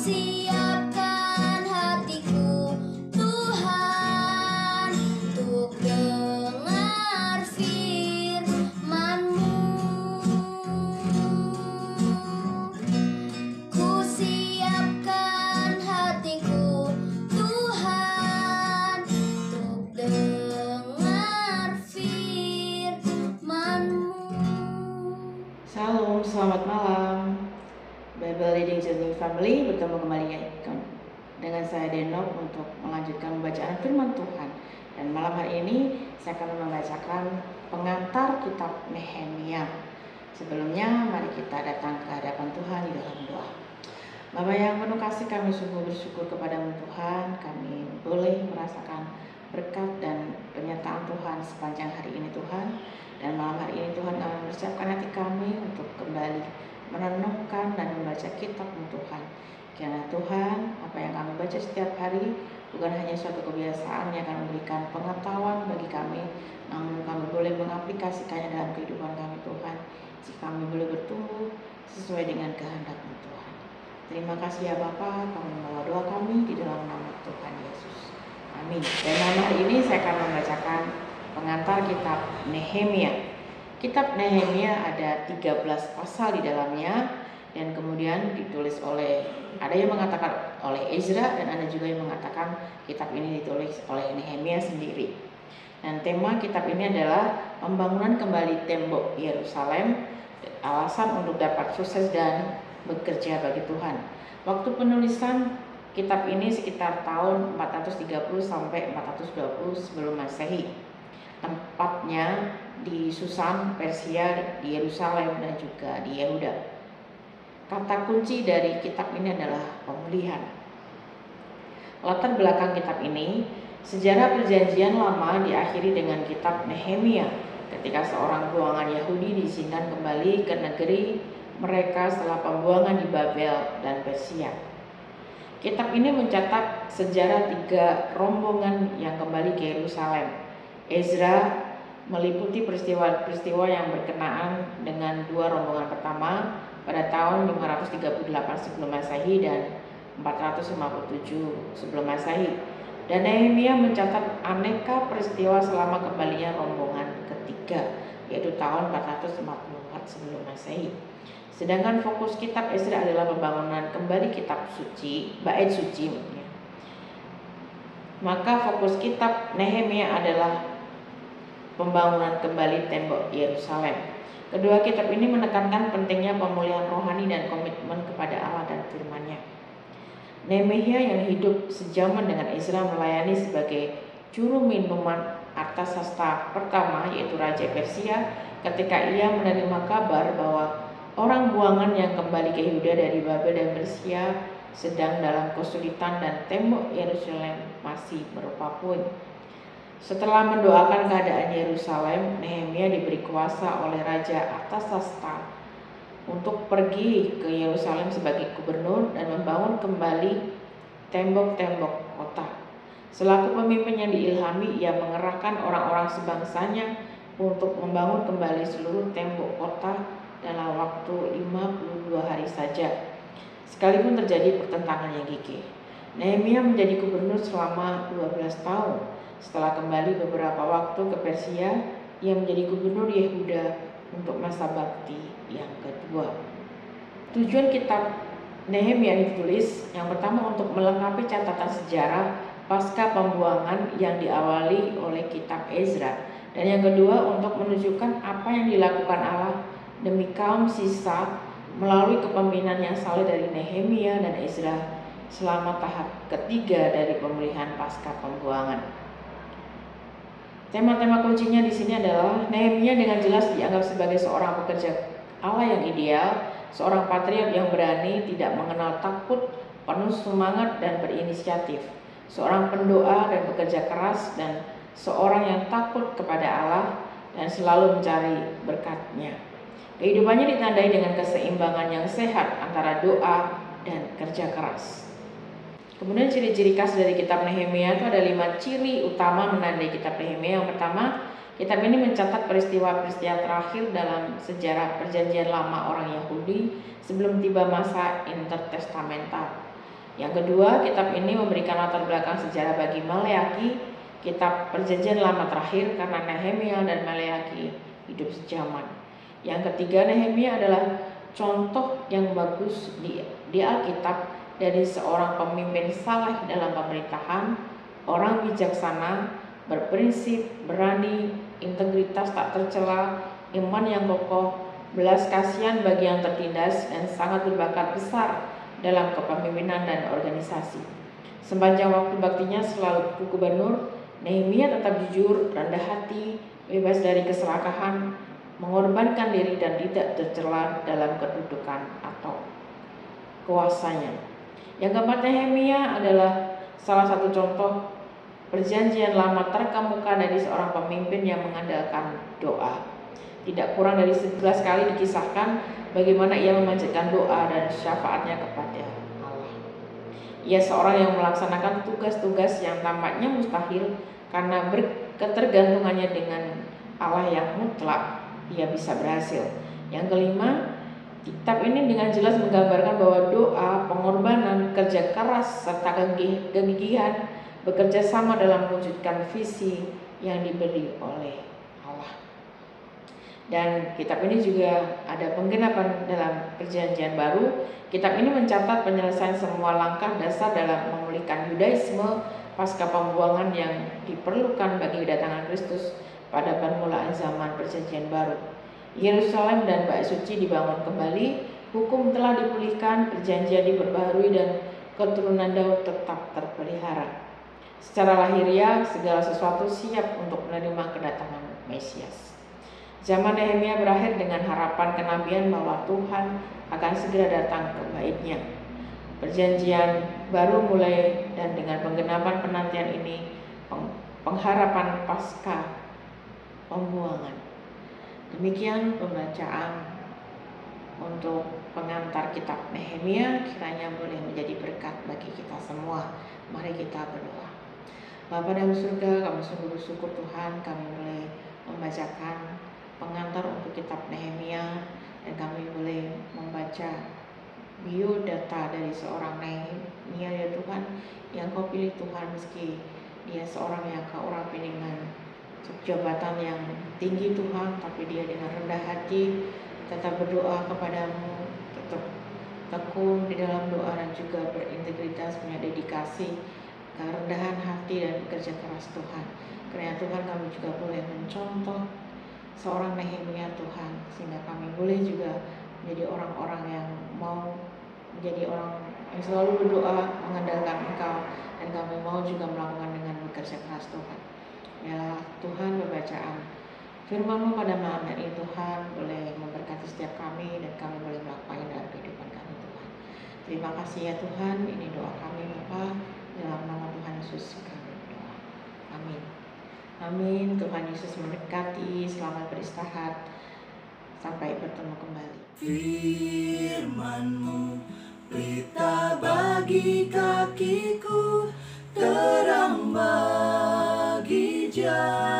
siapkan hatiku Tuhan untuk dengar firman-Mu. Ku siapkan hatiku Tuhan untuk dengar firman-Mu. Salam, selamat malam Bible Reading Journey Family. Bertemu kembali dengan saya Denok untuk melanjutkan pembacaan firman Tuhan. Dan malam hari ini saya akan membacakan pengantar kitab Nehemia. Sebelumnya mari kita datang ke hadapan Tuhan di dalam doa. Bapa yang penuh kasih, kami sungguh bersyukur kepada-Mu Tuhan. Kami boleh merasakan berkat dan penyertaan Tuhan sepanjang hari ini Tuhan. Dan malam hari ini Tuhan, kami mempersiapkan hati kami untuk kembali merenungkan dan membaca kitab-Mu Tuhan. Kiranya Tuhan, apa yang kami baca setiap hari bukan hanya suatu kebiasaan yang akan memberikan pengetahuan bagi kami, namun kami boleh mengaplikasikannya dalam kehidupan kami Tuhan, jika kami boleh bertumbuh sesuai dengan kehendak-Mu Tuhan. Terima kasih ya Bapa, kami membawa doa kami di dalam nama Tuhan Yesus. Amin. Dan malam hari ini saya akan membacakan pengantar kitab Nehemia. Kitab Nehemia ada 13 pasal di dalamnya, dan kemudian ditulis oleh, ada yang mengatakan oleh Ezra, dan ada juga yang mengatakan kitab ini ditulis oleh Nehemia sendiri. Dan tema kitab ini adalah pembangunan kembali tembok Yerusalem, alasan untuk dapat sukses dan bekerja bagi Tuhan. Waktu penulisan kitab ini sekitar tahun 430 sampai 420 sebelum Masehi. Tempatnya di Susan, Persia, di Yerusalem, dan juga di Yehuda. Kata kunci dari kitab ini adalah pemulihan. Latar belakang kitab ini, sejarah perjanjian lama diakhiri dengan kitab Nehemia, ketika seorang buangan Yahudi diizinkan kembali ke negeri mereka setelah pembuangan di Babel dan Persia. Kitab ini mencatat sejarah 3 rombongan yang kembali ke Yerusalem. Ezra meliputi peristiwa-peristiwa yang berkenaan dengan 2 rombongan pertama pada tahun 538 sebelum Masehi dan 457 sebelum Masehi. Dan Nehemia mencatat aneka peristiwa selama kembalinya rombongan ketiga, yaitu tahun 444 sebelum Masehi. Sedangkan fokus kitab Ezra adalah pembangunan kembali kitab suci, bait suci. Maka fokus kitab Nehemia adalah pembangunan kembali tembok Yerusalem. Kedua kitab ini menekankan pentingnya pemulihan rohani dan komitmen kepada Allah dan firman-Nya. Nehemia yang hidup sejaman dengan Ezra melayani sebagai juru minuman atas sastra pertama, yaitu Raja Persia, ketika ia menerima kabar bahwa orang buangan yang kembali ke Yehuda dari Babel dan Persia sedang dalam kesulitan dan tembok Yerusalem masih berupa puing. Setelah mendoakan keadaan Yerusalem, Nehemia diberi kuasa oleh Raja Artasasta untuk pergi ke Yerusalem sebagai gubernur dan membangun kembali tembok-tembok kota. Selaku pemimpin yang diilhami, ia mengerahkan orang-orang sebangsanya untuk membangun kembali seluruh tembok kota dalam waktu 52 hari saja, sekalipun terjadi pertentangan yang gigih. Nehemia menjadi gubernur selama 12 tahun. Setelah kembali beberapa waktu ke Persia, ia menjadi gubernur Yehuda untuk masa bakti yang kedua. Tujuan kitab Nehemia ditulis yang pertama untuk melengkapi catatan sejarah pasca pembuangan yang diawali oleh kitab Ezra, dan yang kedua untuk menunjukkan apa yang dilakukan Allah demi kaum sisa melalui kepemimpinan yang saleh dari Nehemia dan Ezra selama tahap ketiga dari pemulihan pasca pembuangan. Tema-tema kuncinya di sini adalah Nehemia dengan jelas dianggap sebagai seorang pekerja Allah yang ideal, seorang patriot yang berani, tidak mengenal takut, penuh semangat dan berinisiatif, seorang pendoa dan pekerja keras, dan seorang yang takut kepada Allah dan selalu mencari berkat-Nya. Kehidupannya ditandai dengan keseimbangan yang sehat antara doa dan kerja keras. Kemudian ciri-ciri khas dari kitab Nehemia itu ada 5 ciri utama menandai kitab Nehemia. Yang pertama, kitab ini mencatat peristiwa-peristiwa terakhir dalam sejarah perjanjian lama orang Yahudi sebelum tiba masa intertestamental. Yang kedua, kitab ini memberikan latar belakang sejarah bagi Maleakhi, kitab perjanjian lama terakhir, karena Nehemia dan Maleakhi hidup sejaman. Yang ketiga, Nehemia adalah contoh yang bagus di Alkitab dari seorang pemimpin saleh dalam pemerintahan, orang bijaksana, berprinsip, berani, integritas tak tercela, iman yang kokoh, belas kasihan bagi yang tertindas, dan sangat berbakat besar dalam kepemimpinan dan organisasi. Sepanjang waktu baktinya selalu gubernur, Nehemia tetap jujur, rendah hati, bebas dari keserakahan, mengorbankan diri dan tidak tercela dalam kedudukan atau kuasanya. Yang keempat, Nehemia adalah salah satu contoh perjanjian lama terkemuka dari seorang pemimpin yang mengandalkan doa. Tidak kurang dari 11 kali dikisahkan bagaimana ia memanjatkan doa dan syafaatnya kepada Allah. Ia seorang yang melaksanakan tugas-tugas yang tampaknya mustahil karena ketergantungannya dengan Allah yang mutlak, ia bisa berhasil. Yang kelima, kitab ini dengan jelas menggambarkan bahwa doa, pengorbanan, kerja keras, serta kegigihan bekerja sama dalam mewujudkan visi yang diberi oleh Allah. Dan kitab ini juga ada penggenapan dalam perjanjian baru. Kitab ini mencatat penyelesaian semua langkah dasar dalam memulihkan Yudaisme pasca pembuangan yang diperlukan bagi kedatangan Kristus pada permulaan zaman perjanjian baru. Yerusalem dan Bait Suci dibangun kembali, hukum telah dipulihkan, perjanjian diperbaharui, dan keturunan Daud tetap terpelihara. Secara lahiriah, segala sesuatu siap untuk menerima kedatangan Mesias. Zaman Nehemia berakhir dengan harapan kenabian bahwa Tuhan akan segera datang ke Bait-Nya. Perjanjian baru mulai, dan dengan penggenapan penantian ini, pengharapan pasca pembuangan. Demikian pembacaan untuk pengantar kitab Nehemia, kiranya boleh menjadi berkat bagi kita semua. Mari kita berdoa. Bapa dalam surga, kami sungguh bersyukur Tuhan, kami boleh membacakan pengantar untuk kitab Nehemia, dan kami boleh membaca biodata dari seorang Nehemia, ya Tuhan, yang Kau pilih Tuhan, meski dia seorang yang Kau urapi dengan jabatan yang tinggi Tuhan, tapi dia dengan rendah hati tetap berdoa kepadamu, tetap tekun di dalam doa, dan juga berintegritas, punya dedikasi, kerendahan hati, dan bekerja keras Tuhan. Karena Tuhan, kami juga boleh mencontoh seorang Nehemia Tuhan, sehingga kami boleh juga menjadi orang-orang yang mau menjadi orang yang selalu berdoa, mengandalkan Engkau, dan kami mau juga melakukan dengan bekerja keras Tuhan. Ya Tuhan, pembacaan firman-Mu pada malam hari ini Tuhan boleh memberkati setiap kami, dan kami boleh melakukannya dalam kehidupan kami Tuhan. Terima kasih ya Tuhan, ini doa kami Bapa, dalam nama Tuhan Yesus kami berdoa. Amin. Amin. Tuhan Yesus memberkati. Selamat beristirahat. Sampai bertemu kembali. Firman-Mu pelita bagi kakiku, terang bagi jalan.